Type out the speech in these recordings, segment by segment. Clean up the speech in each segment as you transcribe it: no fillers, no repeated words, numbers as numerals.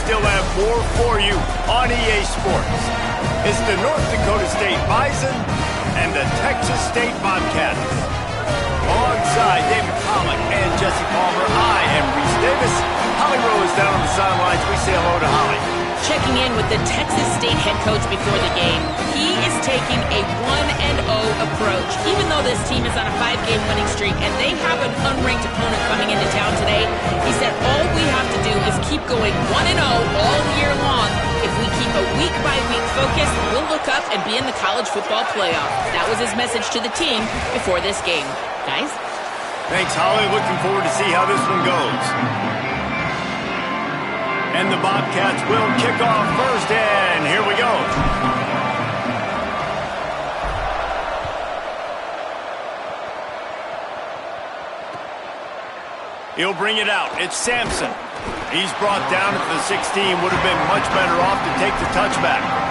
still have more for you on EA Sports. It's the North Dakota State Bison and the Texas State Bobcats. Alongside David Pollock and Jesse Palmer, I am Reese Davis. Holly Rowe is down on the sidelines. We say hello to Holly. Checking in with the Texas State head coach before the game. He is taking a 1-0 approach. Even though this team is on a 5-game winning streak and they have an unranked opponent coming into town today, he said all we have to do is keep going 1-0 all year long. If we keep a week-by-week focus, we'll look up and be in the college football playoff. That was his message to the team before this game. Guys? Thanks, Holly. Looking forward to see how this one goes. And the Bobcats will kick off first, and here we go. He'll bring it out. It's Sampson. He's brought down at the 16. Would have been much better off to take the touchback.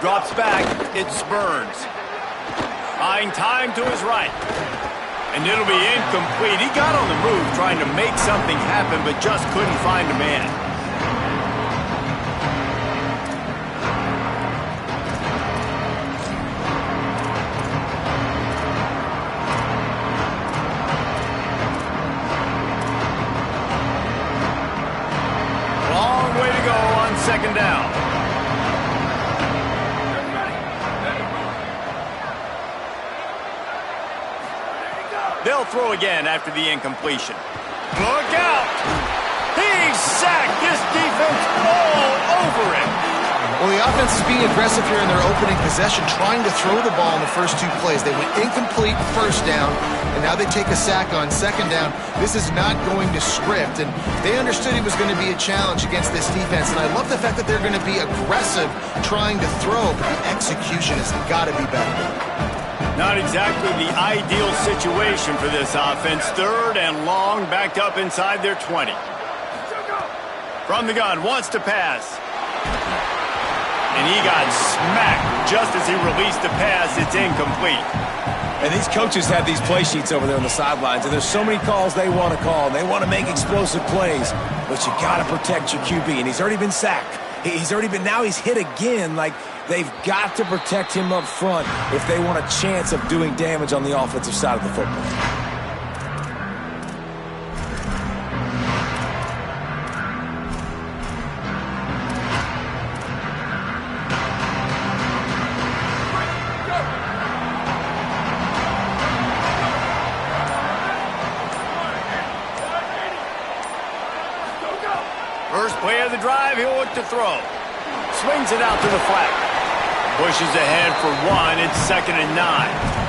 Drops back, it's Burns. Buying time to his right. And it'll be incomplete. He got on the move trying to make something happen, but just couldn't find a man. Long way to go on second down. They'll throw again after the incompletion. Look out! He's sacked! This defense all over him! Well, the offense is being aggressive here in their opening possession, trying to throw the ball in the first two plays. They went incomplete first down, and now they take a sack on second down. This is not going to script, and they understood it was going to be a challenge against this defense, and I love the fact that they're going to be aggressive trying to throw, but the execution has got to be better. Not exactly the ideal situation for this offense. Third and long, backed up inside their 20. From the gun, wants to pass. And he got smacked just as he released the pass. It's incomplete. And these coaches have these play sheets over there on the sidelines, and there's so many calls they want to call, and they want to make explosive plays. But you got to protect your QB, and he's already been sacked. Now he's hit again. Like, they've got to protect him up front if they want a chance of doing damage on the offensive side of the football. First play of the drive, he'll look to throw. Swings it out to the flat. Pushes ahead for one. It's 2nd and 9.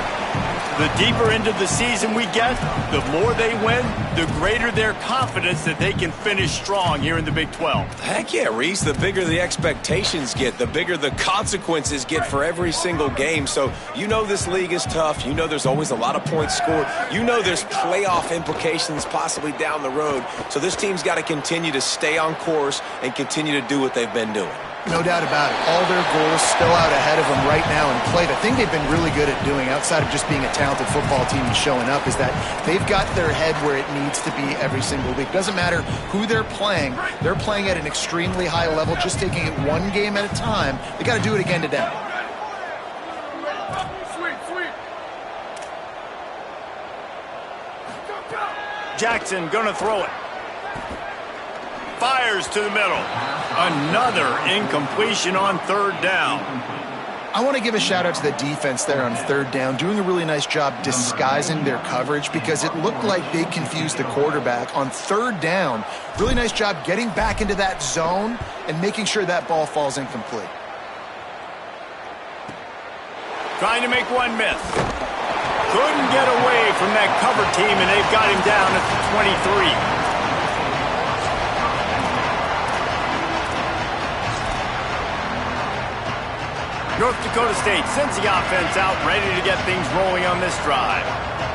The deeper into the season we get, the more they win, the greater their confidence that they can finish strong here in the Big 12. Heck yeah, Reese. The bigger the expectations get, the bigger the consequences get for every single game. So you know this league is tough. You know there's always a lot of points scored. You know there's playoff implications possibly down the road. So this team's got to continue to stay on course and continue to do what they've been doing. No doubt about it. All their goals still out ahead of them right now in play. The thing they've been really good at doing, outside of just being a talented football team and showing up, is that they've got their head where it needs to be every single week. Doesn't matter who they're playing at an extremely high level, just taking it one game at a time. They got to do it again today. Jackson gonna throw it. Fires to the middle. Another incompletion on 3rd down. I want to give a shout out to the defense there on 3rd down, doing a really nice job disguising their coverage because it looked like they confused the quarterback on 3rd down. Really nice job getting back into that zone and making sure that ball falls incomplete. Trying to make one miss. Couldn't get away from that cover team, and they've got him down at the 23. North Dakota State sends the offense out, ready to get things rolling on this drive.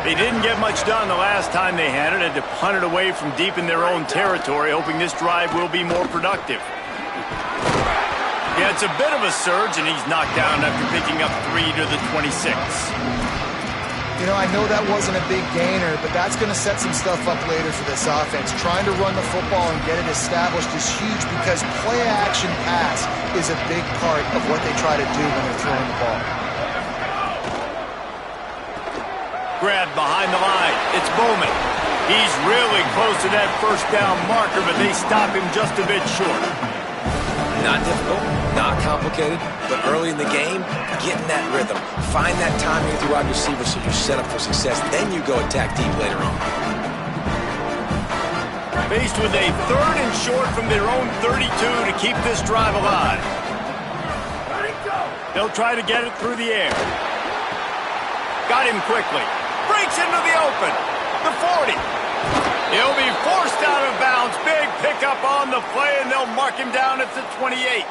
They didn't get much done the last time they had it. Had to punt it away from deep in their own territory, hoping this drive will be more productive. Yeah, it's a bit of a surge, and he's knocked down after picking up 3 to the 26. You know, I know that wasn't a big gainer, but that's going to set some stuff up later for this offense. Trying to run the football and get it established is huge because play-action pass is a big part of what they try to do when they're throwing the ball. Grabbed behind the line. It's Bowman. He's really close to that first down marker, but they stop him just a bit short. Not difficult, not complicated, but early in the game, get in that rhythm. Find that timing with your wide receiver so you're set up for success. Then you go attack deep later on. Faced with a 3rd and short from their own 32 to keep this drive alive. They'll try to get it through the air. Got him quickly. Breaks into the open. The 40. He'll be forced out of bounds. Big pickup on the play, and they'll mark him down at the 28.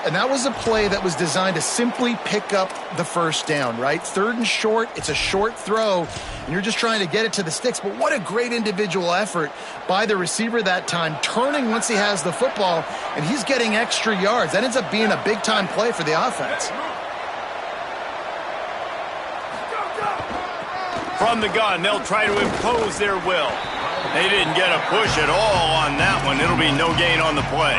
And that was a play that was designed to simply pick up the first down, right? 3rd and short, it's a short throw, and you're just trying to get it to the sticks. But what a great individual effort by the receiver that time, turning once he has the football, and he's getting extra yards. That ends up being a big-time play for the offense. From the gun, they'll try to impose their will. They didn't get a push at all on that one. It'll be no gain on the play.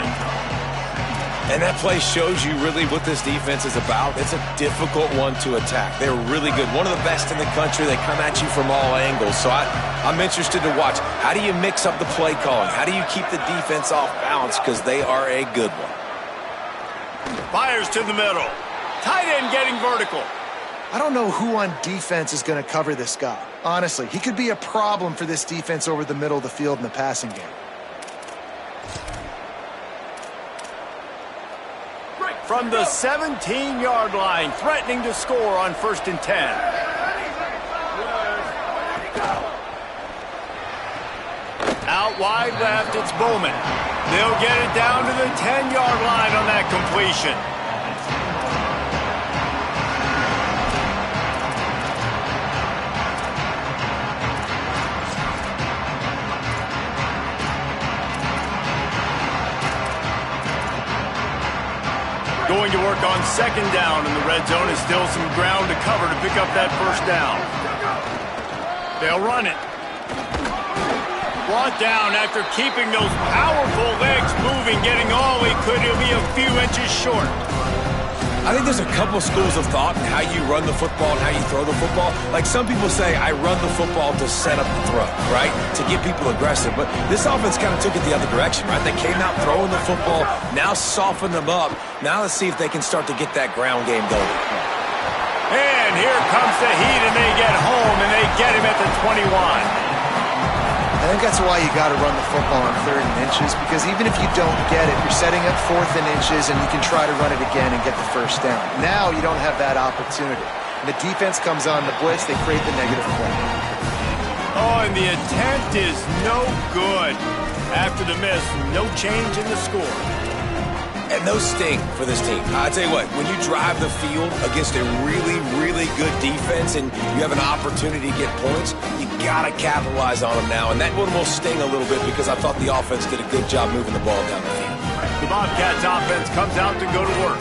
And that play shows you really what this defense is about. It's a difficult one to attack. They're really good. One of the best in the country. They come at you from all angles. So I'm interested to watch. How do you mix up the play calling? How do you keep the defense off balance? Because they are a good one. Fires to the middle. Tight end getting vertical. I don't know who on defense is going to cover this guy. Honestly, he could be a problem for this defense over the middle of the field in the passing game. From the 17-yard line, threatening to score on 1st and 10. Out wide left, it's Bowman. They'll get it down to the 10-yard line on that completion. Going to work on 2nd down in the red zone. Is still some ground to cover to pick up that first down. They'll run it. Brought down after keeping those powerful legs moving, getting all he could. He'll be a few inches short. I think there's a couple schools of thought in how you run the football and how you throw the football. Like some people say, I run the football to set up the throw, right? To get people aggressive. But this offense kind of took it the other direction, right? They came out throwing the football, now soften them up. Now let's see if they can start to get that ground game going. And here comes the heat, and they get home, and they get him at the 21. I think that's why you got to run the football on 3rd and inches, because even if you don't get it, you're setting up 4th and inches, and you can try to run it again and get the first down. Now you don't have that opportunity. And the defense comes on the blitz, they create the negative play. Oh, and the attempt is no good. After the miss, no change in the score. And those sting for this team. I tell you what, when you drive the field against a really, really good defense and you have an opportunity to get points, you got to capitalize on them now. And that one will sting a little bit because I thought the offense did a good job moving the ball down the field. The Bobcats offense comes out to go to work.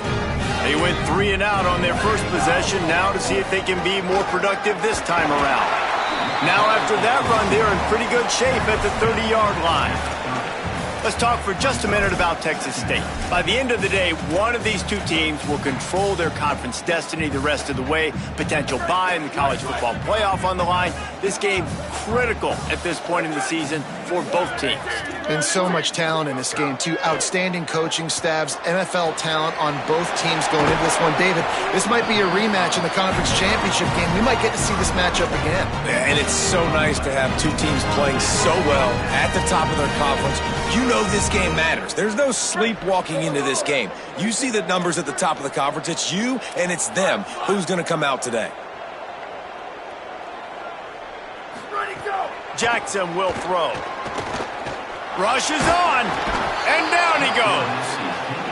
They went 3 and out on their first possession, now to see if they can be more productive this time around. Now after that run, they're in pretty good shape at the 30-yard line. Let's talk for just a minute about Texas State. By the end of the day, one of these two teams will control their conference destiny the rest of the way. Potential bye in the college football playoff on the line. This game critical at this point in the season for both teams. And so much talent in this game, too. Outstanding coaching staffs, NFL talent on both teams going into this one. David, this might be a rematch in the conference championship game. We might get to see this matchup again. Yeah, and it's so nice to have two teams playing so well at the top of their conference. You know this game matters. There's no sleepwalking into this game. You see the numbers at the top of the conference. It's you and it's them. Who's going to come out today? Jackson will throw. Rushes on, and down he goes.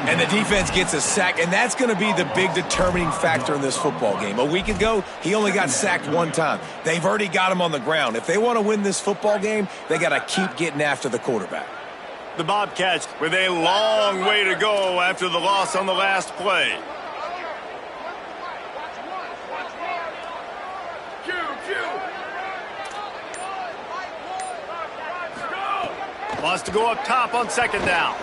And the defense gets a sack, and that's going to be the big determining factor in this football game. A week ago, he only got sacked one time. They've already got him on the ground. If they want to win this football game, they got to keep getting after the quarterback. The Bobcats with a long way to go after the loss on the last play. Wants to go up top on second down.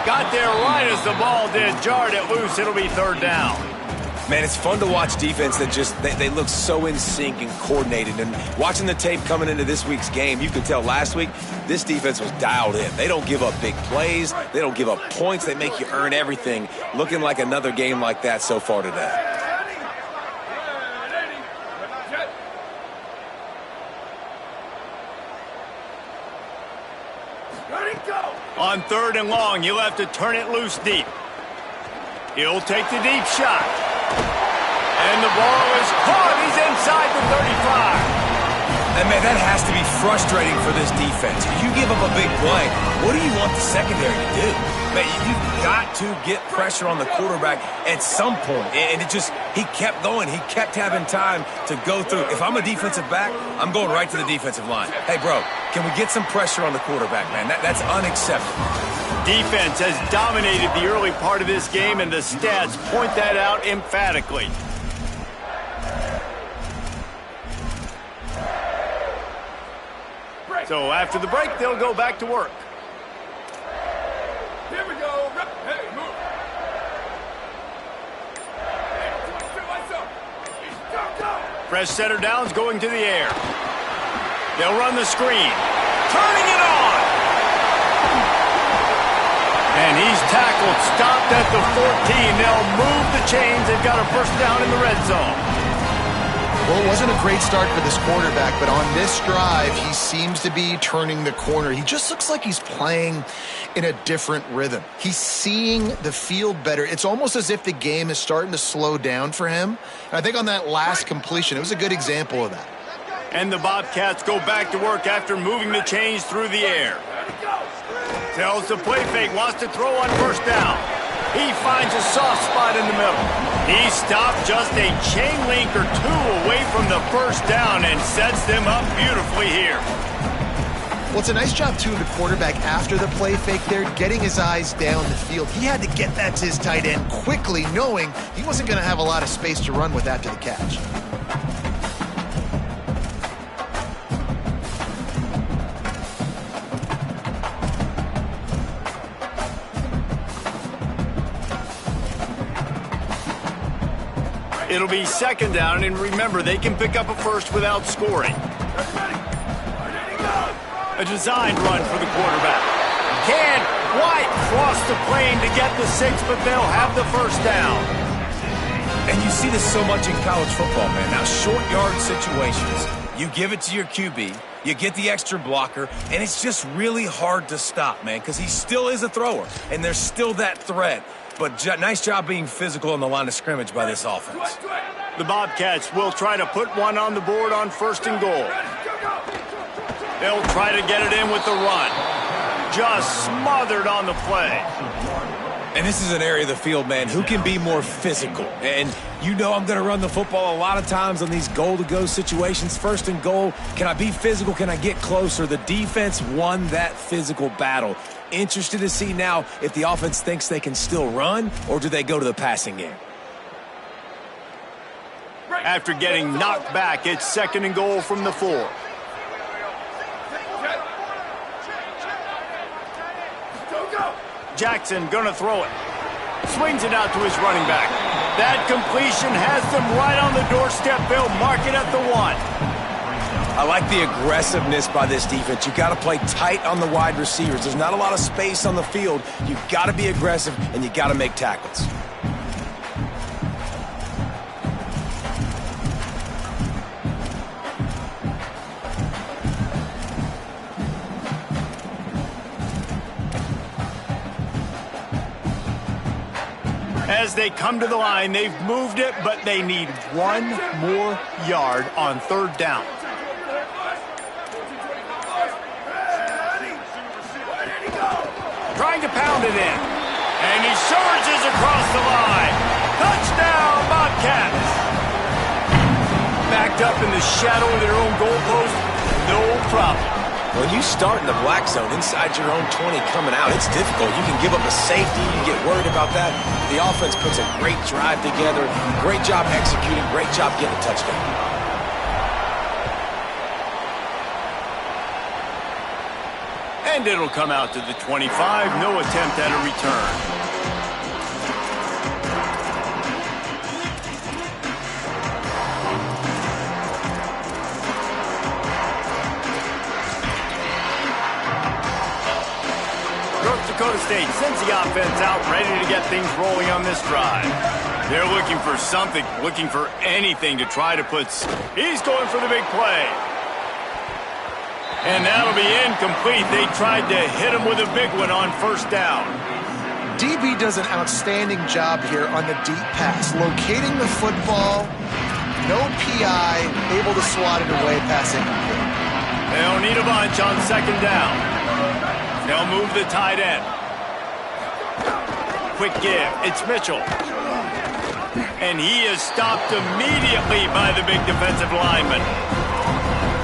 Got there right as the ball did. Jarred it loose. It'll be third down. Man, it's fun to watch defense that just, they look so in sync and coordinated. And watching the tape coming into this week's game, you could tell last week this defense was dialed in. They don't give up big plays. They don't give up points. They make you earn everything. Looking like another game like that so far today. On third and long, you'll have to turn it loose deep. He'll take the deep shot. And the ball is caught. He's inside the 35. And, man, that has to be frustrating for this defense. You give up a big play. What do you want the secondary to do? Man, you've got to get pressure on the quarterback at some point. And he kept going. He kept having time to go through. If I'm a defensive back, I'm going right to the defensive line. Hey, bro, can we get some pressure on the quarterback, man? That's unacceptable. Defense has dominated the early part of this game, and the stats point that out emphatically. So after the break, they'll go back to work. Here we go. Hey, move. Fresh setter downs going to the air. They'll run the screen. Turning it on. And he's tackled, stopped at the 14. They'll move the chains. They've got a first down in the red zone. Well, it wasn't a great start for this quarterback, but on this drive, he seems to be turning the corner. He just looks like he's playing in a different rhythm. He's seeing the field better. It's almost as if the game is starting to slow down for him. And I think on that last completion, it was a good example of that. And the Bobcats go back to work after moving the chains through the air. Tells the play fake, wants to throw on first down. He finds a soft spot in the middle. He stopped just a chain link or two away from the first down and sets them up beautifully here. Well, it's a nice job, too, of the quarterback after the play fake there, getting his eyes down the field. He had to get that to his tight end quickly, knowing he wasn't going to have a lot of space to run with after the catch. It'll be second down, and remember, they can pick up a first without scoring. A designed run for the quarterback. Can't quite cross the plane to get the 6, but they'll have the first down. And you see this so much in college football, man. Now, short yard situations, you give it to your QB, you get the extra blocker, and it's just really hard to stop, man, because he still is a thrower, and there's still that threat. But nice job being physical on the line of scrimmage by this offense. The Bobcats will try to put one on the board on first and goal. They'll try to get it in with the run. Just smothered on the play. And this is an area of the field, man, who can be more physical. And you know I'm going to run the football a lot of times on these goal-to-go situations. First and goal, can I be physical? Can I get closer? The defense won that physical battle. Interested to see now if the offense thinks they can still run, or do they go to the passing game? After getting knocked back, it's second and goal from the 4. Jackson gonna throw it. Swings it out to his running back. That completion has them right on the doorstep. They'll mark it at the 1. I like the aggressiveness by this defense. You got to play tight on the wide receivers. There's not a lot of space on the field. You got to be aggressive, and you got to make tackles. As they come to the line, they've moved it, but they need one more yard on third down. Trying to pound it in. And he surges across the line. Touchdown, Bobcats. Backed up in the shadow of their own goalpost, no problem. When you start in the black zone inside your own 20 coming out, it's difficult. You can give up a safety. You get worried about that. The offense puts a great drive together. Great job executing. Great job getting a touchdown. And it'll come out to the 25. No attempt at a return. Dakota State sends the offense out, ready to get things rolling on this drive. They're looking for something, looking for anything to try to put... He's going for the big play. And that'll be incomplete. They tried to hit him with a big one on first down. DB does an outstanding job here on the deep pass, locating the football, no PI, able to swat it away, pass incomplete. They'll need a bunch on second down. They'll move the tight end. Quick give. It's Mitchell. And he is stopped immediately by the big defensive lineman.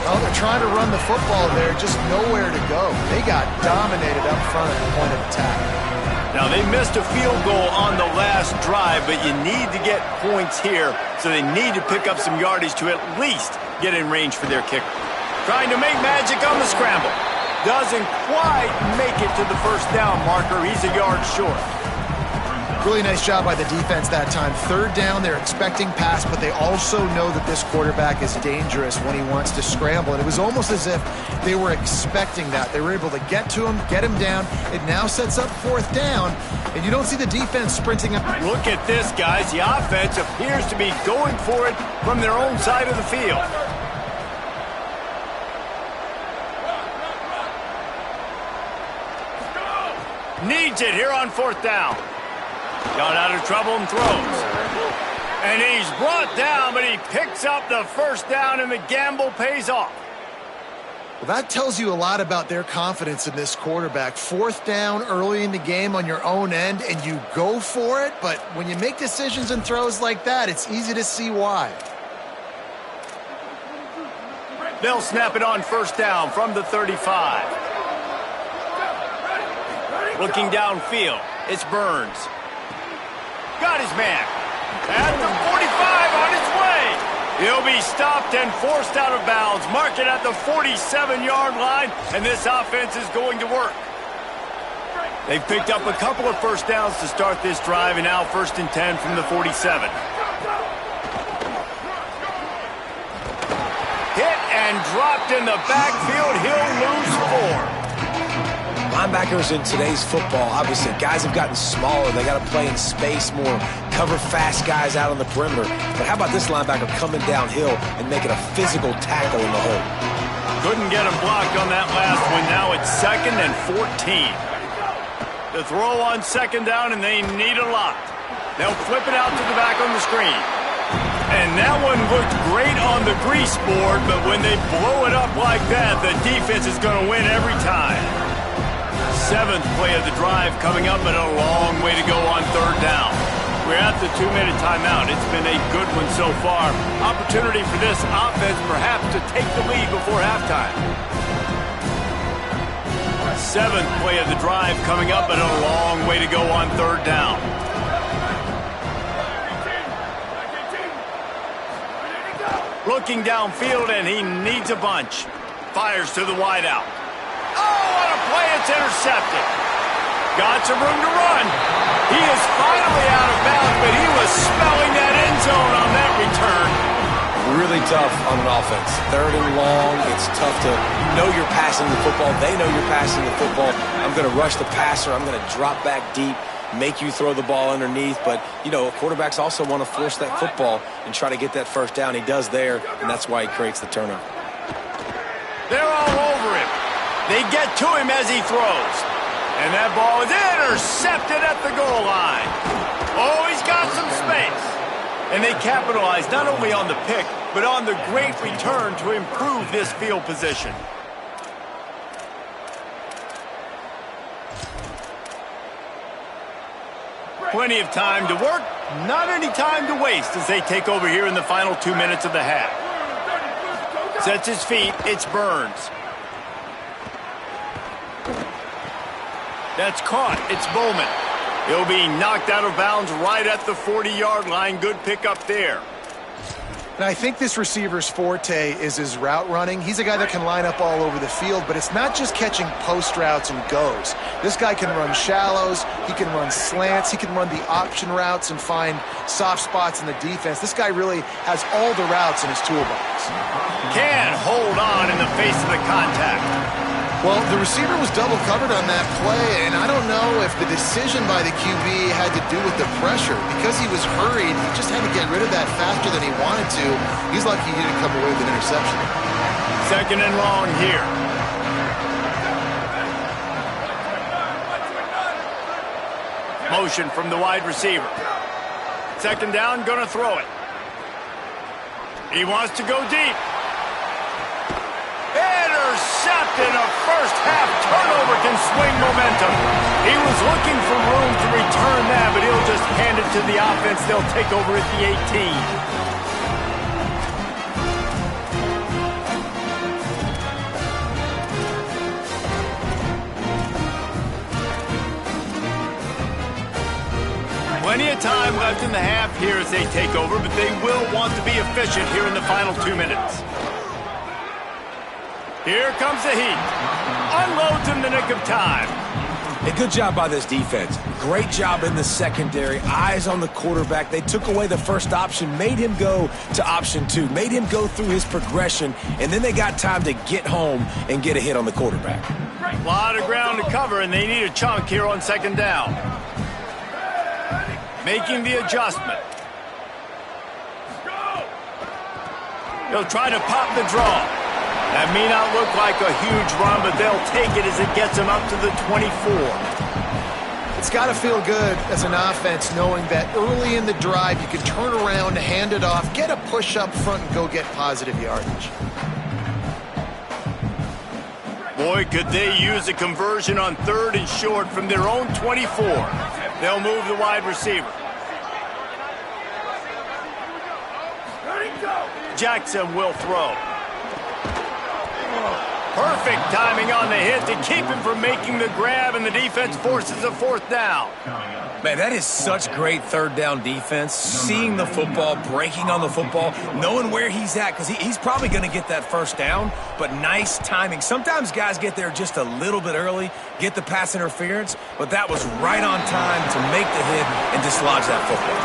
Oh, they're trying to run the football there, just nowhere to go. They got dominated up front at the point of attack. Now, they missed a field goal on the last drive, but you need to get points here, so they need to pick up some yardage to at least get in range for their kicker. Trying to make magic on the scramble. Doesn't quite make it to the first down marker. He's a yard short. Really nice job by the defense that time. Third down, they're expecting pass, but they also know that this quarterback is dangerous when he wants to scramble. And it was almost as if they were expecting that. They were able to get to him, get him down. It now sets up fourth down, and you don't see the defense sprinting up. Look at this, guys. The offense appears to be going for it from their own side of the field. Needs it here on fourth down. Got out of trouble and throws. And he's brought down, but he picks up the first down, and the gamble pays off. Well, that tells you a lot about their confidence in this quarterback. Fourth down early in the game on your own end, and you go for it. But when you make decisions and throws like that, it's easy to see why. They'll snap it on first down from the 35. Looking downfield, it's Burns. Got his man. At the 45 on his way. He'll be stopped and forced out of bounds. Mark it at the 47-yard line, and this offense is going to work. They've picked up a couple of first downs to start this drive, and now first and 10 from the 47. Hit and dropped in the backfield. He'll lose 4. Linebackers in today's football, obviously, guys have gotten smaller. They got to play in space more, cover fast guys out on the perimeter. But how about this linebacker coming downhill and making a physical tackle in the hole? Couldn't get him blocked on that last one. Now it's 2nd and 14. The throw on second down, and they need a lot. They'll flip it out to the back on the screen. And that one looked great on the grease board, but when they blow it up like that, the defense is going to win every time. 7th play of the drive coming up, but a long way to go on third down. We're at the 2-minute timeout. It's been a good one so far. Opportunity for this offense perhaps to take the lead before halftime. 7th play of the drive coming up, but a long way to go on third down. Looking downfield, and he needs a bunch. Fires to the wideout. Oh, what a play. It's intercepted. Got some room to run. He is finally out of bounds, but he was smelling that end zone on that return. Really tough on an offense. 3rd and long. It's tough to know you're passing the football. They know you're passing the football. I'm going to rush the passer. I'm going to drop back deep, make you throw the ball underneath. But, you know, quarterbacks also want to force that football and try to get that first down. He does there, and that's why he creates the turnover. They're all over him. They get to him as he throws. And that ball is intercepted at the goal line. Oh, he's got some space. And they capitalize not only on the pick, but on the great return to improve this field position. Plenty of time to work, not any time to waste as they take over here in the final 2 minutes of the half. Sets his feet, it's Burns. That's caught, it's Bowman. He'll be knocked out of bounds right at the 40-yard line. Good pickup there. And I think this receiver's forte is his route running. He's a guy that can line up all over the field, but it's not just catching post routes and goes. This guy can run shallows, he can run slants, he can run the option routes and find soft spots in the defense. This guy really has all the routes in his toolbox. Can hold on in the face of the contact. Well, the receiver was double covered on that play, and I don't know if the decision by the QB had to do with the pressure. Because he was hurried, he just had to get rid of that faster than he wanted to. He's lucky he didn't come away with an interception. Second and long here. Motion from the wide receiver. Second down, gonna throw it. He wants to go deep. Intercepted, a first-half turnover can swing momentum. He was looking for room to return that, but he'll just hand it to the offense. They'll take over at the 18. Plenty of time left in the half here as they take over, but they will want to be efficient here in the final 2 minutes. Here comes the heat. Unloads in the nick of time. A good job by this defense. Great job in the secondary. Eyes on the quarterback. They took away the first option, made him go to option 2, made him go through his progression, and then they got time to get home and get a hit on the quarterback. A lot of ground to cover, and they need a chunk here on second down. Making the adjustment. He'll try to pop the draw. That may not look like a huge run, but they'll take it as it gets them up to the 24. It's got to feel good as an offense knowing that early in the drive you can turn around, hand it off, get a push up front, and go get positive yardage. Boy, could they use a conversion on third and short from their own 24. They'll move the wide receiver. Jackson will throw. Perfect timing on the hit to keep him from making the grab, and the defense forces a fourth down. Man, that is such great third down defense. Seeing the football, breaking on the football, knowing where he's at, because he's probably going to get that first down, but nice timing. Sometimes guys get there just a little bit early, get the pass interference, but that was right on time to make the hit and dislodge that football.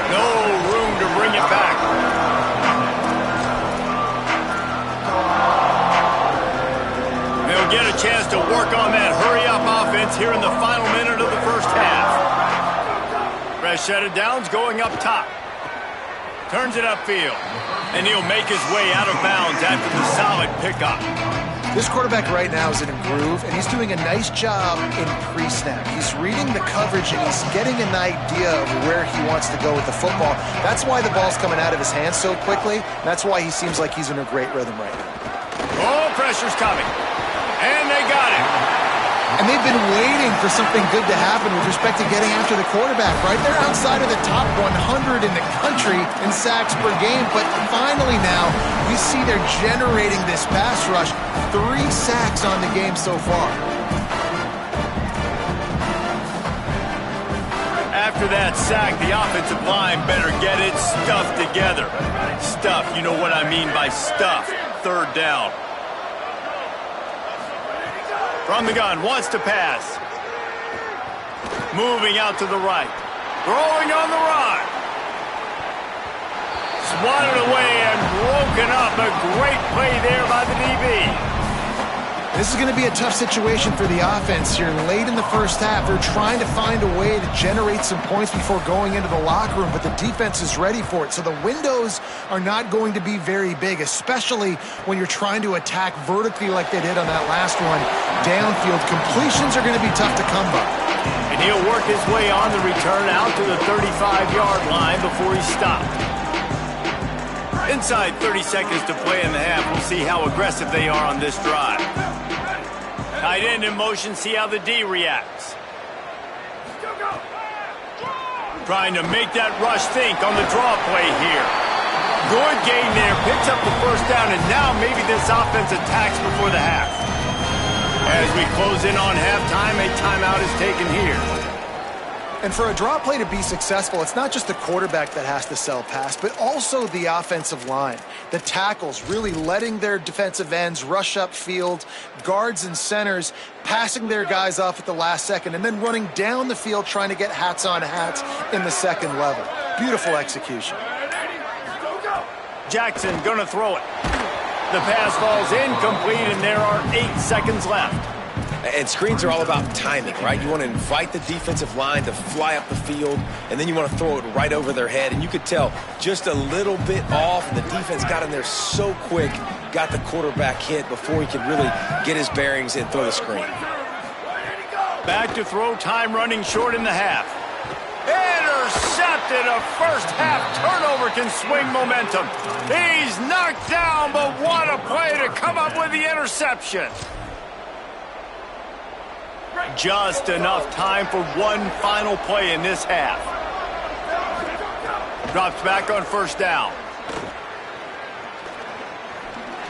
No room to bring it back. They'll get a chance to work on that hurry-up offense here in the final minute of the first half. Fresh set of downs going up top. Turns it upfield. And he'll make his way out of bounds after the solid pickup. This quarterback right now is in a groove, and he's doing a nice job in pre-snap. He's reading the coverage, and he's getting an idea of where he wants to go with the football. That's why the ball's coming out of his hands so quickly. That's why he seems like he's in a great rhythm right now. Oh, pressure's coming. And they got it. And they've been waiting for something good to happen with respect to getting after the quarterback, right? They're outside of the top 100 in the country in sacks per game, but finally now you see they're generating this pass rush. 3 sacks on the game so far. After that sack, the offensive line better get its stuff together. Stuff, you know what I mean by stuff. Third down. From the gun, wants to pass. Moving out to the right. Throwing on the run. Swatted away and broken up. A great play there by the DB. This is going to be a tough situation for the offense here. Late in the first half, they're trying to find a way to generate some points before going into the locker room, but the defense is ready for it. So the windows are not going to be very big, especially when you're trying to attack vertically like they did on that last one. Downfield completions are going to be tough to come by. And he'll work his way on the return out to the 35-yard line before he's stopped. Inside 30 seconds to play in the half. We'll see how aggressive they are on this drive. Tight end in motion, see how the D reacts. Trying to make that rush think on the draw play here. Good gain there. Picks up the first down, and now maybe this offense attacks before the half. As we close in on halftime, a timeout is taken here. And for a draw play to be successful, it's not just the quarterback that has to sell pass, but also the offensive line. The tackles really letting their defensive ends rush upfield, guards and centers passing their guys off at the last second, and then running down the field trying to get hats on hats in the second level. Beautiful execution. Jackson gonna throw it. The pass falls incomplete, and there are 8 seconds left. And screens are all about timing, right? You want to invite the defensive line to fly up the field, and then you want to throw it right over their head. And you could tell just a little bit off, and the defense got in there so quick, got the quarterback hit before he could really get his bearings and throw the screen. Back to throw, time running short in the half. Intercepted. A first half turnover can swing momentum. He's knocked down, but what a play to come up with the interception. Just enough time for one final play in this half. Drops back on first down.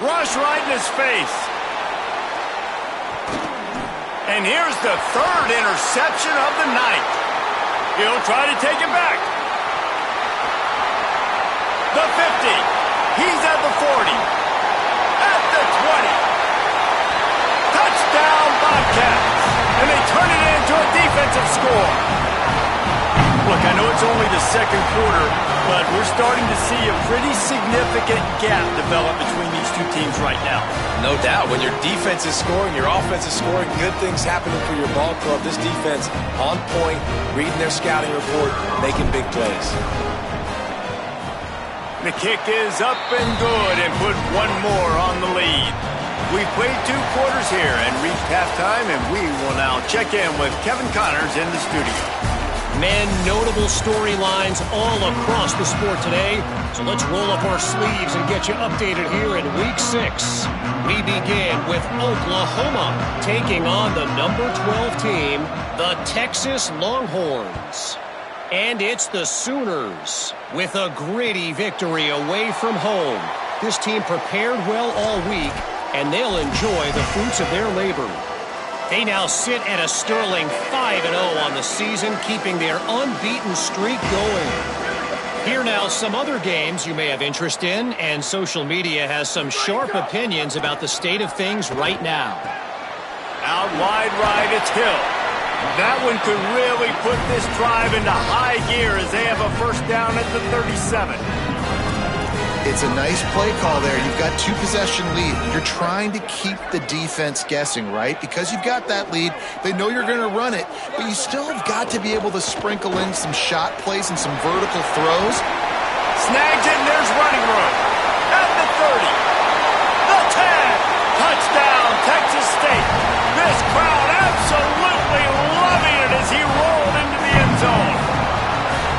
Rush right in his face. And here's the third interception of the night. He'll try to take it back. The 50. He's at the 40. At the 20. Touchdown, Bobcats. And they turn it into a defensive score. Look, I know it's only the second quarter, but we're starting to see a pretty significant gap develop between these two teams right now. No doubt. When your defense is scoring, your offense is scoring, good things happening for your ball club. This defense on point, reading their scouting report, making big plays. The kick is up and good, and put one more on the lead. We've played 2 quarters here and reached halftime, and we will now check in with Kevin Connors in the studio. Men, notable storylines all across the sport today. So let's roll up our sleeves and get you updated here in Week 6. We begin with Oklahoma taking on the number 12 team, the Texas Longhorns. And it's the Sooners with a gritty victory away from home. This team prepared well all week, and they'll enjoy the fruits of their labor. They now sit at a sterling 5-0 on the season, keeping their unbeaten streak going. Here now, some other games you may have interest in, and social media has some sharp opinions about the state of things right now. Out wide right, it's Hill. That one could really put this drive into high gear as they have a first down at the 37. It's a nice play call there. You've got 2-possession lead. You're trying to keep the defense guessing, right? Because you've got that lead, they know you're going to run it, but you still have got to be able to sprinkle in some shot plays and some vertical throws. Snags it, and there's running room. At the 30. The 10. Touchdown, Texas State. This crowd absolutely loving it as he rolled into the end zone.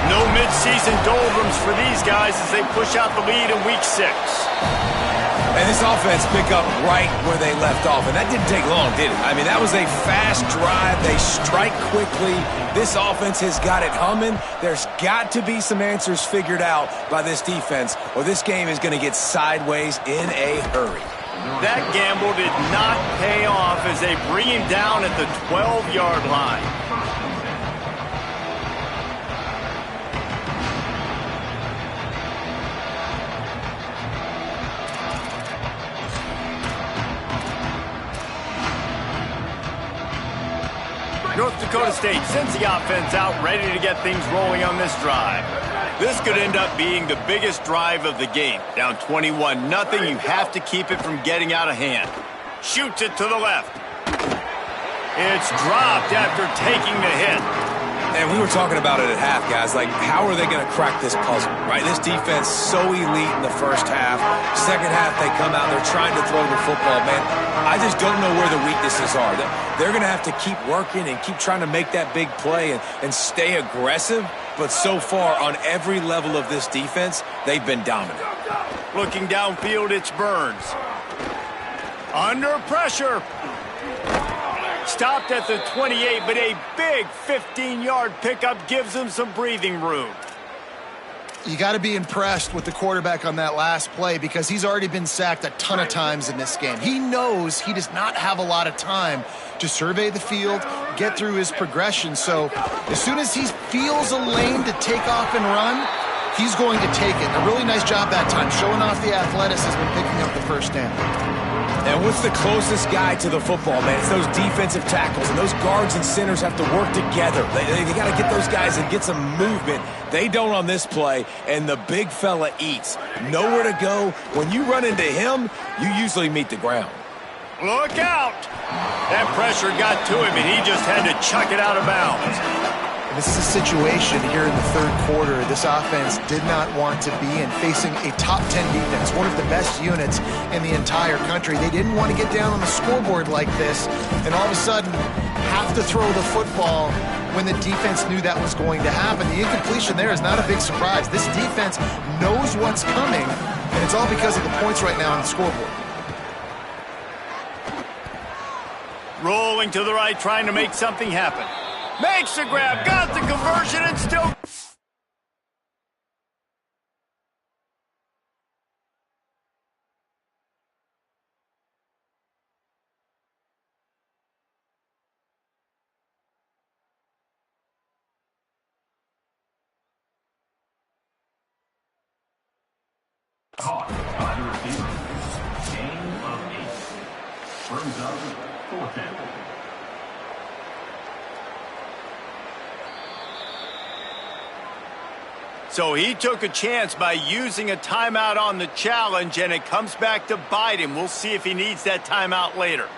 No mid-season doldrums for these guys as they push out the lead in Week 6. And this offense pick up right where they left off, and that didn't take long, did it? I mean, that was a fast drive. They strike quickly. This offense has got it humming. There's got to be some answers figured out by this defense, or this game is going to get sideways in a hurry. That gamble did not pay off as they bring him down at the 12-yard line. North Dakota State sends the offense out, ready to get things rolling on this drive. This could end up being the biggest drive of the game. Down 21-0, you have to keep it from getting out of hand. Shoots it to the left. It's dropped after taking the hit. And we were talking about it at half, guys. Like, how are they going to crack this puzzle, right? This defense so elite in the first half. Second half, they come out, they're trying to throw the football. Man, I just don't know where the weaknesses are. They're going to have to keep working and keep trying to make that big play and stay aggressive. But so far, on every level of this defense, they've been dominant. Looking downfield, it's Burns. Under pressure. Stopped at the 28, but a big 15-yard pickup gives him some breathing room. You got to be impressed with the quarterback on that last play because he's already been sacked a ton of times in this game. He knows he does not have a lot of time to survey the field, get through his progression. So as soon as he feels a lane to take off and run, he's going to take it. A really nice job that time, showing off the athleticism and picking up the first down. And what's the closest guy to the football, man? It's those defensive tackles, and those guards and centers have to work together. They got to get those guys and get some movement. They don't on this play, and the big fella eats. Nowhere to go. When you run into him, you usually meet the ground. Look out! That pressure got to him, and he just had to chuck it out of bounds. This is a situation here in the third quarter this offense did not want to be in, facing a top 10 defense, one of the best units in the entire country. They didn't want to get down on the scoreboard like this and all of a sudden have to throw the football when the defense knew that was going to happen. The incompletion there is not a big surprise. This defense knows what's coming, and it's all because of the points right now on the scoreboard. Rolling to the right, trying to make something happen. Makes the grab, got the conversion, and still... Caught by the receiver. Gain of 8. Brings up 4th down. So he took a chance by using a timeout on the challenge, and it comes back to bite him. We'll see if he needs that timeout later.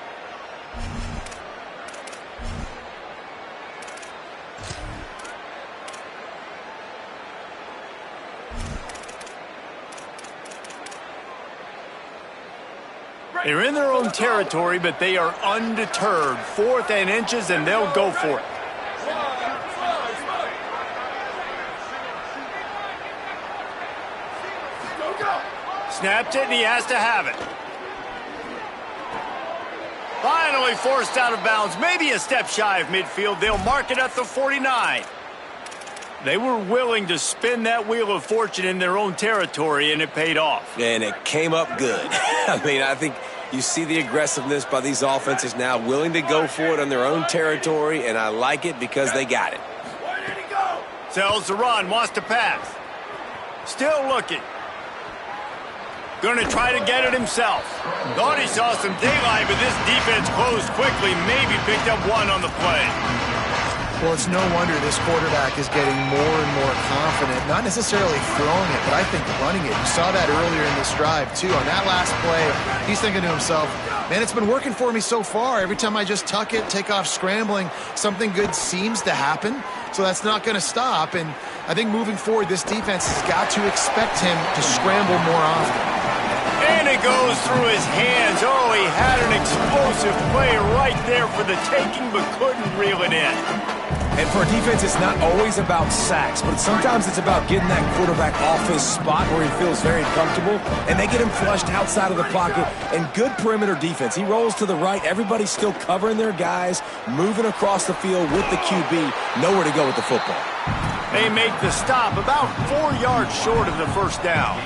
They're in their own territory, but they are undeterred. 4th and inches, and they'll go for it. Snapped it, and he has to have it. Finally forced out of bounds, maybe a step shy of midfield. They'll mark it at the 49. They were willing to spin that wheel of fortune in their own territory, and it paid off. And it came up good. I mean, I think you see the aggressiveness by these offenses now, willing to go for it on their own territory, and I like it because they got it. Where did he go? Sells the run, wants to pass. Still looking. Going to try to get it himself. Thought he saw some daylight, but this defense closed quickly, maybe picked up one on the play. Well, it's no wonder this quarterback is getting more and more confident, not necessarily throwing it, but I think running it. You saw that earlier in this drive, too. On that last play, he's thinking to himself, man, it's been working for me so far. Every time I just tuck it, take off scrambling, something good seems to happen. So that's not going to stop. And I think moving forward, this defense has got to expect him to scramble more often. And it goes through his hands. Oh, he had an explosive play right there for the taking, but couldn't reel it in. And for a defense, it's not always about sacks, but sometimes it's about getting that quarterback off his spot where he feels very comfortable, and they get him flushed outside of the pocket, and good perimeter defense. He rolls to the right. Everybody's still covering their guys, moving across the field with the QB, nowhere to go with the football. They make the stop about 4 yards short of the first down.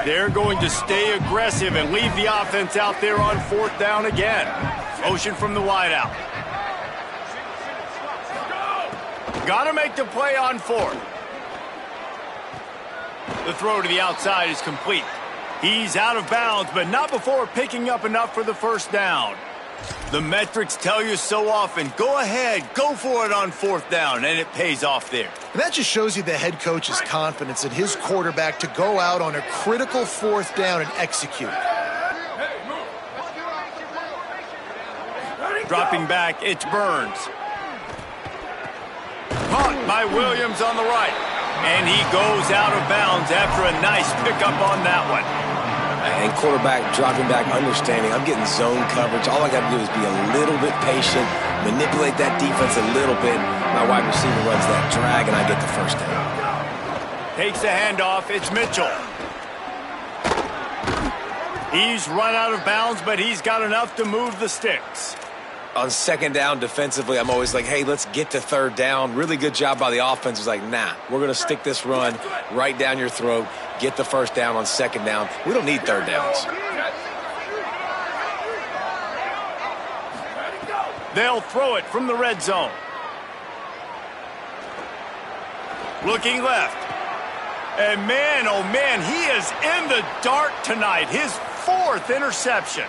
They're going to stay aggressive and leave the offense out there on 4th down again. Motion from the wideout. Got to make the play on 4th. The throw to the outside is complete. He's out of bounds, but not before picking up enough for the first down. The metrics tell you so often, go ahead, go for it on 4th down, and it pays off there. And that just shows you the head coach's confidence in his quarterback to go out on a critical 4th down and execute. Dropping back, it's Burns. Caught by Williams on the right. And he goes out of bounds after a nice pickup on that one. And quarterback dropping back, understanding I'm getting zone coverage. All I got to do is be a little bit patient, manipulate that defense a little bit. My wide receiver runs that drag, and I get the first down. Takes the handoff. It's Mitchell. He's run out of bounds, but he's got enough to move the sticks. On second down defensively, I'm always like, hey, let's get to third down. Really good job by the offense. It's like, nah, we're going to stick this run right down your throat, get the first down on second down. We don't need third downs. They'll throw it from the red zone. Looking left. And man, oh man, he is in the dark tonight. His 4th interception.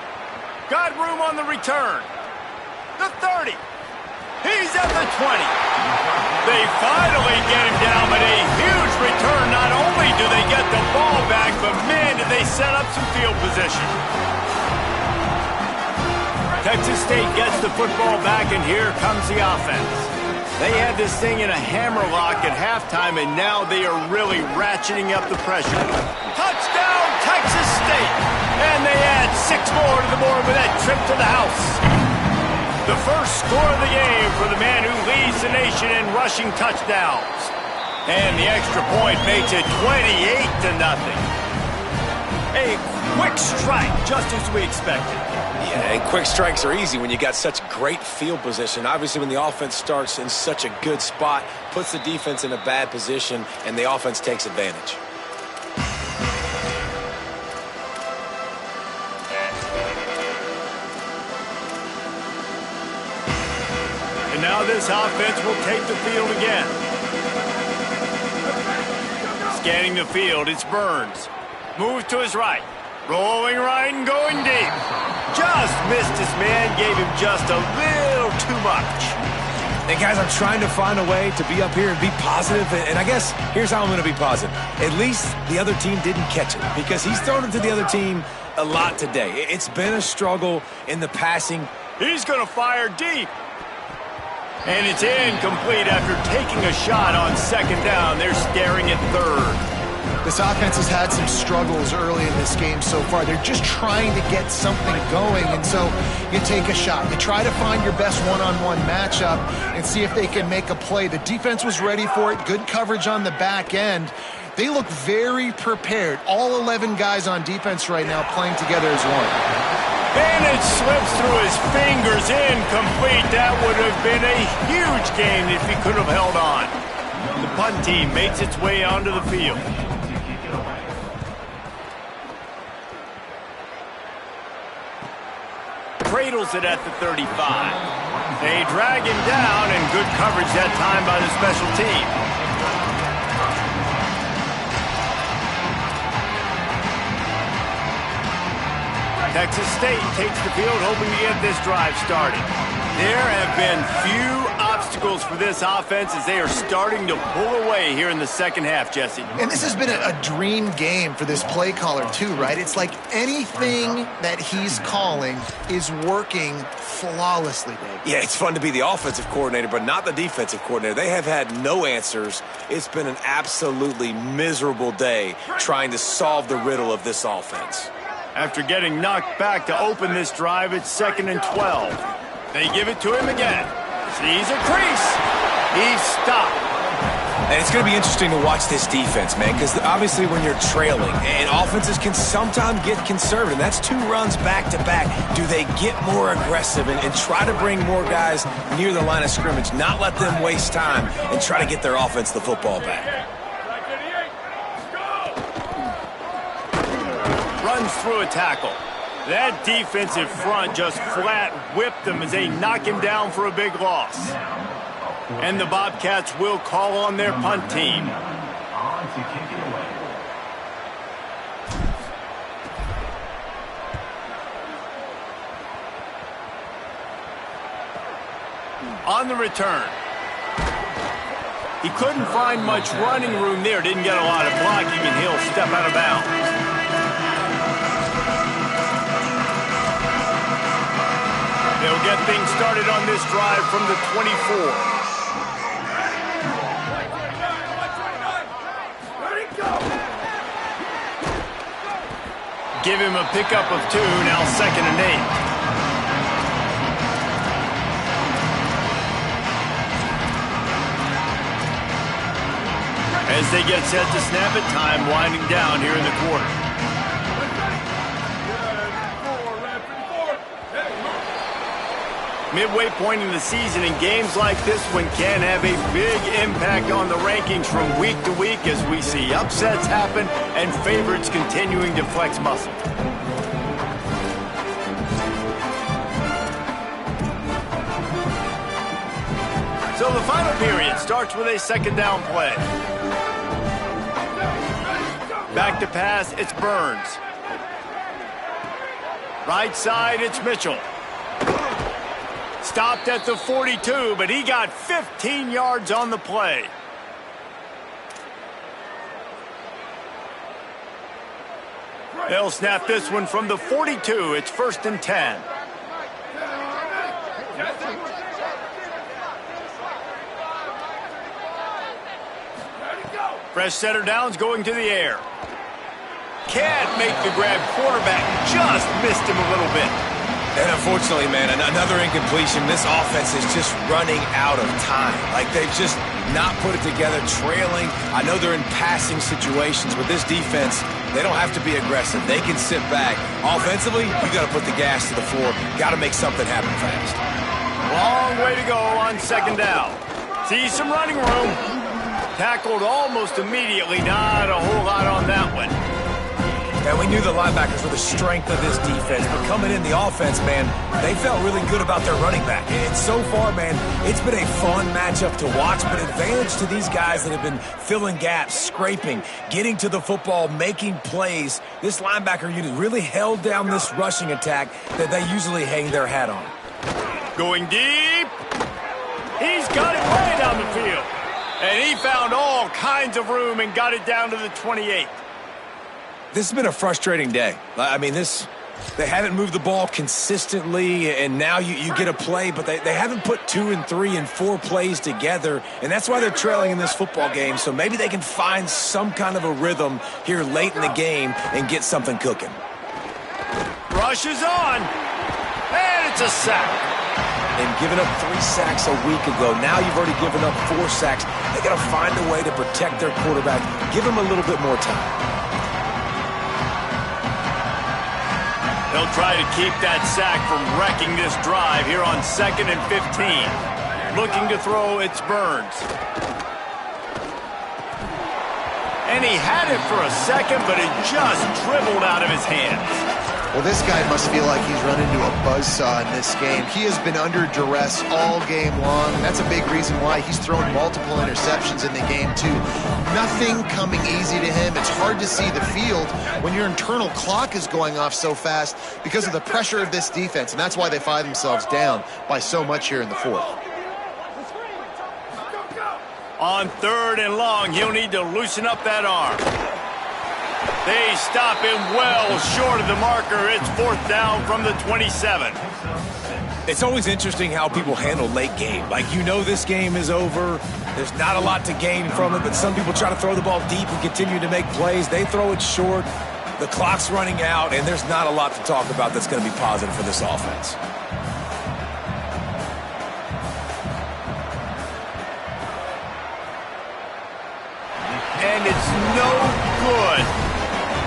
Got room on the return. The 30. He's at the 20. They finally get him down, but a huge return. Not only do they get the ball back, but man, did they set up some field position. Texas State gets the football back, and here comes the offense. They had this thing in a hammerlock at halftime, and now they are really ratcheting up the pressure. Touchdown, Texas State! And they add 6 more to the board with that trip to the house. The first score of the game for the man who leads the nation in rushing touchdowns. And the extra point makes it 28-0. A quick strike, just as we expected. Yeah, and quick strikes are easy when you got such great field position. Obviously, when the offense starts in such a good spot, puts the defense in a bad position, and the offense takes advantage. And now this offense will take the field again. Scanning the field, it's Burns. Moves to his right. Rolling right and going deep. Just missed his man, gave him just a little too much. Hey, guys, I'm trying to find a way to be up here and be positive, and I guess here's how I'm going to be positive. At least the other team didn't catch it, because he's thrown it to the other team a lot today. It's been a struggle in the passing. He's going to fire deep. And it's incomplete after taking a shot on second down. They're staring at third. This offense has had some struggles early in this game so far. They're just trying to get something going, and so you take a shot. You try to find your best one-on-one matchup and see if they can make a play. The defense was ready for it. Good coverage on the back end. They look very prepared. All 11 guys on defense right now playing together as one. And it slips through his fingers, incomplete. That would have been a huge gain if he could have held on. The punt team makes its way onto the field. Cradles it at the 35. They drag him down, and good coverage that time by the special team. Texas State takes the field, hoping to get this drive started. There have been few obstacles for this offense as they are starting to pull away here in the second half, Jesse. And this has been a dream game for this play caller too, right? It's like anything that he's calling is working flawlessly, Dave. Yeah, it's fun to be the offensive coordinator, but not the defensive coordinator. They have had no answers. It's been an absolutely miserable day trying to solve the riddle of this offense. After getting knocked back to open this drive, it's 2nd and 12. They give it to him again. Sees a crease. He's stopped. And it's going to be interesting to watch this defense, man, because obviously when you're trailing, and offenses can sometimes get conservative. That's 2 runs back-to-back. Do they get more aggressive and try to bring more guys near the line of scrimmage, not let them waste time, and try to get their offense the football back? Runs through a tackle. That defensive front just flat whipped them as they knock him down for a big loss. And the Bobcats will call on their punt team. On the return. He couldn't find much running room there. Didn't get a lot of blocking, and he'll step out of bounds. They'll get things started on this drive from the 24. Give him a pickup of 2, now 2nd and 8. As they get set to snap it, time winding down here in the quarter. Midway point in the season, and games like this one can have a big impact on the rankings from week to week as we see upsets happen and favorites continuing to flex muscle. So the final period starts with a second down play. Back to pass, it's Burns. Right side, it's Mitchell. Stopped at the 42, but he got 15 yards on the play. They'll snap this one from the 42. It's 1st and 10. Fresh setter downs going to the air. Can't make the grab. Quarterback just missed him a little bit. And unfortunately, man, another incompletion. This offense is just running out of time. Like, they've just not put it together, trailing. I know they're in passing situations, but this defense, they don't have to be aggressive. They can sit back. Offensively, you got to put the gas to the floor. Got to make something happen fast. Long way to go on second down. See some running room. Tackled almost immediately. Not a whole lot on that one. And we knew the linebackers were the strength of this defense, but coming in the offense, man, they felt really good about their running back. And so far, man, it's been a fun matchup to watch, but advantage to these guys that have been filling gaps, scraping, getting to the football, making plays. This linebacker unit really held down this rushing attack that they usually hang their hat on. Going deep. He's got it way down the field. And he found all kinds of room and got it down to the 28. This has been a frustrating day. I mean, they haven't moved the ball consistently, and now you get a play, but they haven't put 2 and 3 and 4 plays together, and that's why they're trailing in this football game. So maybe they can find some kind of a rhythm here late in the game and get something cooking. Rush is on, and it's a sack. And giving up 3 sacks a week ago. Now you've already given up 4 sacks. They got to find a way to protect their quarterback. Give him a little bit more time. They'll try to keep that sack from wrecking this drive here on 2nd and 15. Looking to throw, it's Burns. And he had it for a second, but it just dribbled out of his hands. Well, this guy must feel like he's run into a buzzsaw in this game. He has been under duress all game long, and that's a big reason why he's thrown multiple interceptions in the game, too. Nothing coming easy to him. It's hard to see the field when your internal clock is going off so fast because of the pressure of this defense, and that's why they find themselves down by so much here in the 4th. On 3rd and long, he'll need to loosen up that arm. They stop him well short of the marker. It's 4th down from the 27. It's always interesting how people handle late game. Like, you know this game is over. There's not a lot to gain from it, but some people try to throw the ball deep and continue to make plays. They throw it short. The clock's running out, and there's not a lot to talk about that's going to be positive for this offense. And it's no good.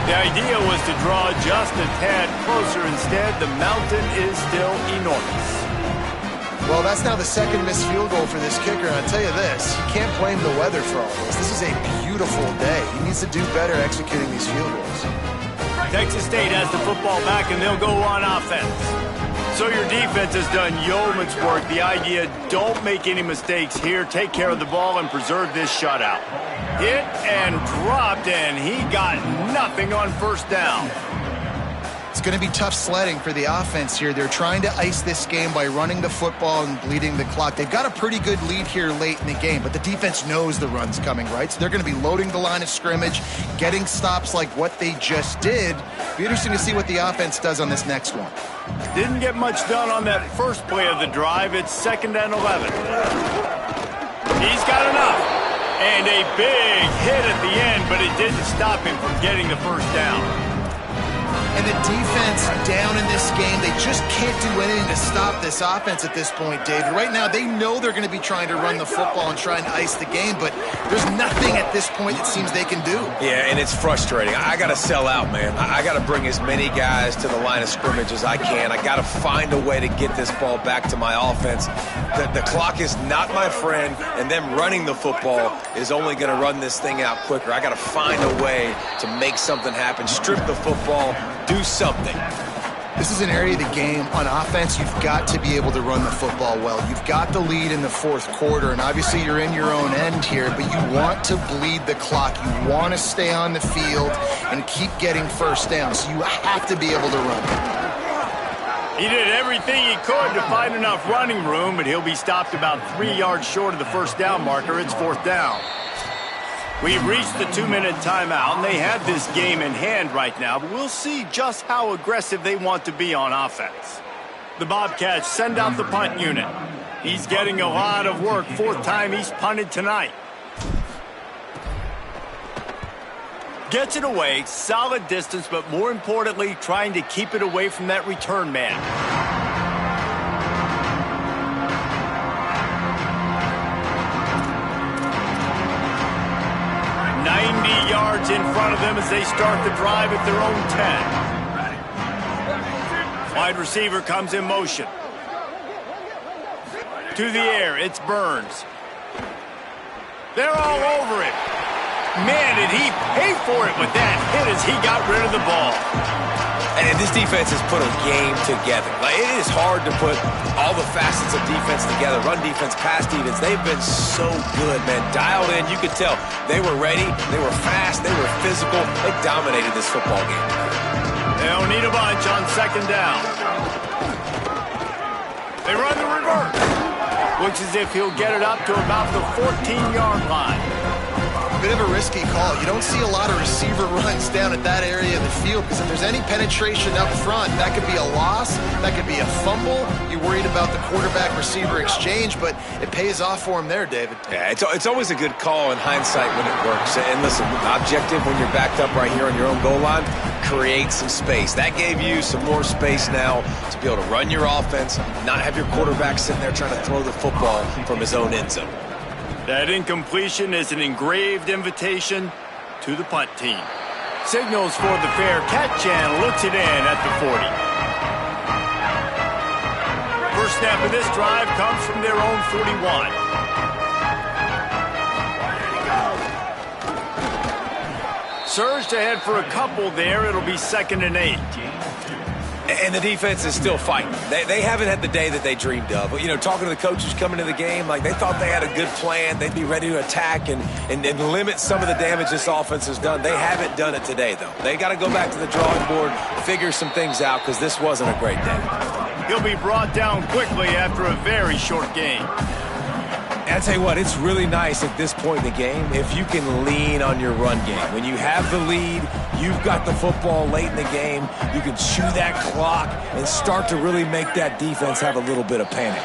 The idea was to draw just a tad closer. Instead, the mountain is still enormous. Well, that's now the 2nd missed field goal for this kicker. And I'll tell you this, you can't blame the weather for all this. This is a beautiful day. He needs to do better executing these field goals. Texas State has the football back, and they'll go on offense. So your defense has done yeoman's work. The idea, don't make any mistakes here. Take care of the ball and preserve this shutout. Hit and dropped, and he got nothing on 1st down. It's going to be tough sledding for the offense here. They're trying to ice this game by running the football and bleeding the clock. They've got a pretty good lead here late in the game, but the defense knows the run's coming, right? So they're going to be loading the line of scrimmage, getting stops like what they just did. Be interesting to see what the offense does on this next one. Didn't get much done on that first play of the drive. It's 2nd and 11. He's got enough. And a big hit at the end, but it didn't stop him from getting the 1st down. And the defense down in this game, they just can't do anything to stop this offense at this point, David. Right now, they know they're going to be trying to run the football and try and ice the game, but there's nothing at this point it seems they can do. Yeah, and it's frustrating. I got to sell out, man. I got to bring as many guys to the line of scrimmage as I can. I got to find a way to get this ball back to my offense. The clock is not my friend, and them running the football is only going to run this thing out quicker. I got to find a way to make something happen, strip the football, do something. This is an area of the game on offense you've got to be able to run the football well. You've got the lead in the fourth quarter, and obviously you're in your own end here, but you want to bleed the clock. You want to stay on the field and keep getting first down, so you have to be able to run. He did everything he could to find enough running room, but he'll be stopped about 3 yards short of the first down marker. It's fourth down. We've reached the 2-minute timeout, and they have this game in hand right now, but we'll see just how aggressive they want to be on offense. The Bobcats send out the punt unit. He's getting a lot of work. Fourth time he's punted tonight. Gets it away, solid distance, but more importantly, trying to keep it away from that return man. 90 yards in front of them as they start the drive at their own 10. Wide receiver comes in motion. To the air, it's Burns. They're all over it. Man, did he pay for it with that hit as he got rid of the ball. And this defense has put a game together. Like, it is hard to put all the facets of defense together. Run defense, pass defense. They've been so good, man. Dialed in. You could tell they were ready. They were fast. They were physical. They dominated this football game. They don't need a bunch on second down. They run the reverse. Looks as if he'll get it up to about the 14-yard line. Bit of a risky call. You don't see a lot of receiver runs down at that area of the field because if there's any penetration up front, that could be a loss, that could be a fumble. You're worried about the quarterback-receiver exchange, but it pays off for him there, David. Yeah, it's always a good call in hindsight when it works. And listen, objective when you're backed up right here on your own goal line, create some space. That gave you some more space now to be able to run your offense, not have your quarterback sitting there trying to throw the football from his own end zone. That incompletion is an engraved invitation to the punt team. Signals for the fair catch and looks it in at the 40. First snap of this drive comes from their own 41. Surged ahead for a couple there. It'll be 2nd and 8. And the defense is still fighting. They haven't had the day that they dreamed of. You know, talking to the coaches coming to the game, like they thought they had a good plan. They'd be ready to attack and limit some of the damage this offense has done. They haven't done it today, though. They got to go back to the drawing board, figure some things out, because this wasn't a great day. He'll be brought down quickly after a very short game. And I tell you what, it's really nice at this point in the game if you can lean on your run game. When you have the lead, you've got the football late in the game, you can chew that clock and start to really make that defense have a little bit of panic.